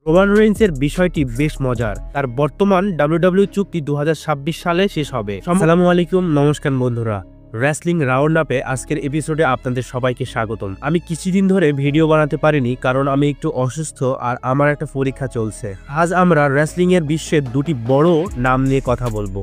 Roman রেইন্সের বিষয়টি বেশ মজার। তার বর্তমান ডাব্লিউডাব্লিউই চুক্তি 2026 সালে শেষ হবে। আসসালামু আলাইকুম, নমস্কার বন্ধুরা। রেসলিং রাউন্ড আপে আজকের এপিসোডে আপনাদের সবাইকে স্বাগতম। আমি কিছুদিন ধরে ভিডিও বানাতে পারিনি কারণ আমি একটু অসুস্থ আর আমার একটা পরীক্ষা চলছে। আজ আমরা রেসলিং এর বিশ্বের দুটি বড় নাম নিয়ে কথা বলবো।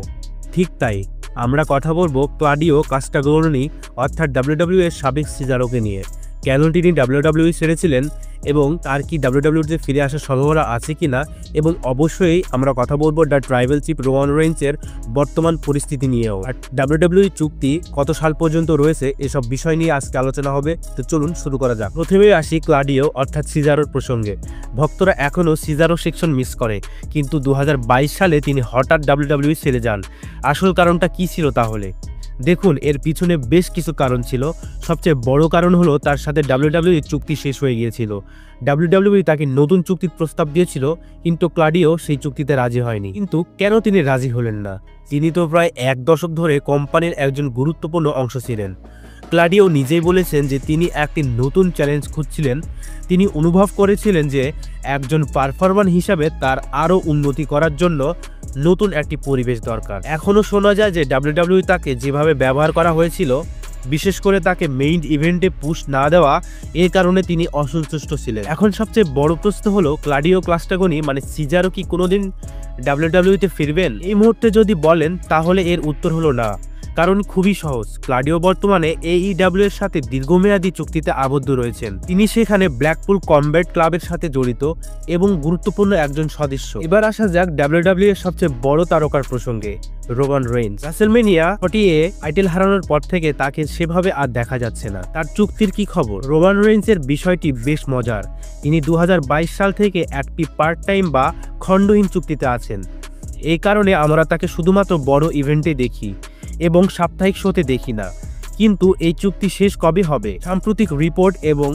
ঠিক তাই, আমরা কথা বলবো ক্লাডিও কাস্টাগোরনি অর্থাৎ ডাব্লিউডাব্লিউ এর সাবেক সিজারোকে নিয়ে। কেন তিনি ডাব্লিউডাব্লিউই ছেড়েছিলেন এবং তার কি ডাব্লিউডাব্লিউতে ফিরে আসার সম্ভাবনা আছে কিনা, এবং অবশ্যই আমরা কথা বলবো দ্য ট্রাইবাল চিফ রোমান রেইন্সের বর্তমান পরিস্থিতি নিয়েও। আর ডাব্লিউডাব্লিউই চুক্তি কত সাল পর্যন্ত রয়েছে এসব বিষয় নিয়ে আজকে আলোচনা হবে। তো চলুন শুরু করা যাক। প্রথমেই আসি ক্লাডিও অর্থাৎ সিজারোর প্রসঙ্গে। ভক্তরা এখনও সিজারো সেকশন মিস করে, কিন্তু 2022 সালে তিনি হঠাৎ ডাব্লিউডাব্লিউই ছেড়ে যান। আসল কারণটা কি ছিল তাহলে? দেখুন, এর পিছনে বেশ কিছু কারণ ছিল। সবচেয়ে বড় কারণ হলো তার সাথে ডাব্লিউডাব্লিউই চুক্তি শেষ হয়ে গিয়েছিল। ডাব্লিউডাব্লিউই তাকে নতুন চুক্তির প্রস্তাব দিয়েছিল, কিন্তু ক্লাডিও সেই চুক্তিতে রাজি হয়নি। কিন্তু কেন তিনি রাজি হলেন না? তিনি তো প্রায় এক দশক ধরে কোম্পানির একজন গুরুত্বপূর্ণ অংশ ছিলেন। ক্লাডিও নিজেই বলেছেন যে তিনি একটি নতুন চ্যালেঞ্জ খুঁজছিলেন। তিনি অনুভব করেছিলেন যে একজন পারফরমার হিসাবে তার আরও উন্নতি করার জন্য নতুন একটি পরিবেশ দরকার। এখনও শোনা যায় যে ডাব্লিউডাব্লিউ তাকে যেভাবে ব্যবহার করা হয়েছিল, বিশেষ করে তাকে মেইন ইভেন্টে পুশ না দেওয়া, এর কারণে তিনি অসন্তুষ্ট ছিলেন। এখন সবচেয়ে বড় প্রশ্ন হলো ক্লাডিও কাস্টাগোনি মানে সিজারো কি কোনোদিন ডাব্লিউডাব্লিউতে ফিরবেন? এই মুহূর্তে যদি বলেন তাহলে এর উত্তর হলো না। কারণ খুবই সহজ, ক্লাডিও বর্তমানে AEW এর সাথে দীর্ঘমেয়াদী চুক্তিতে আবদ্ধ রয়েছেন। তিনি সেখানে ব্ল্যাকপুল কমব্যাট ক্লাবের সাথে জড়িত এবং গুরুত্বপূর্ণ একজন সদস্য। এবার আসা যাক ডাব্লিউডাব্লিউ এর সবচেয়ে বড় তারকার প্রসঙ্গে, রোমান রেইন্স। রাসেলমেনিয়া 40 টাইটেল হারানোর পর থেকে তাকে সেভাবে আর দেখা যাচ্ছে না। তার চুক্তির কি খবর? রোমান রেইন্সের বিষয়টি বেশ মজার। তিনি 2022 সাল থেকে একটি পার্ট টাইম বা খণ্ডহীন চুক্তিতে আছেন। এই কারণে আমরা তাকে শুধুমাত্র বড় ইভেন্টে দেখি এবং সাপ্তাহিক শোতে দেখি না। কিন্তু এই চুক্তি শেষ কবে হবে? সাম্প্রতিক রিপোর্ট এবং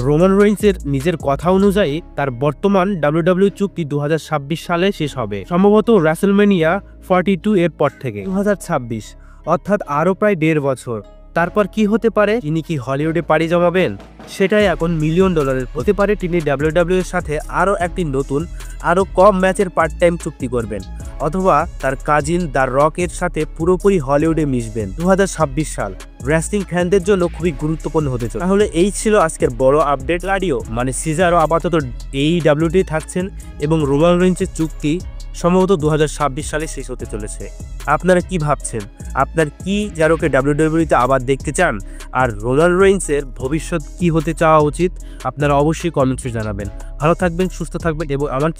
রোমান রেইন্সের নিজের কথা অনুযায়ী তার বর্তমান ডাব্লিউডাব্লিউ চুক্তি 2026 সালে শেষ হবে, সম্ভবত রাসেলমেনিয়া 42 এর পর থেকে। 2026 অর্থাৎ আরও প্রায় 1.5 বছর। তারপর কি হতে পারে? তিনি কি হলিউডে পাড়ি জমাবেন? সেটাই এখন $1 মিলিয়ন। হতে পারে তিনি ডাব্লিউডাব্লিউ এর সাথে আরও একটি নতুন, আরও কম ম্যাচের পার্ট টাইম চুক্তি করবেন, অথবা তার কাজিন দ্য রক এর সাথে পুরোপুরি হলিউডে মিশবেন। 2026 সাল রেসলিং ফ্যানদের জন্য খুবই গুরুত্বপূর্ণ হতে চলেছে। তাহলে এই ছিল আজকের বড় আপডেট। ক্লাডিও মানে সিজারো আপাতত AEW থাকছেন এবং রোমান রেইন্সের চুক্তি সম্ভবত 2026 সালে শেষ হতে চলেছে। আপনারা কি ভাবছেন? আপনার কি জারোকে ডাব্লিউডাব্লিউতে আবার দেখতে চান? আর রোমান রেইন্সের ভবিষ্যৎ কি হতে চাওয়া উচিত? আপনারা অবশ্যই কমেন্টসে জানাবেন। ভালো থাকবেন, সুস্থ থাকবেন এবং আমার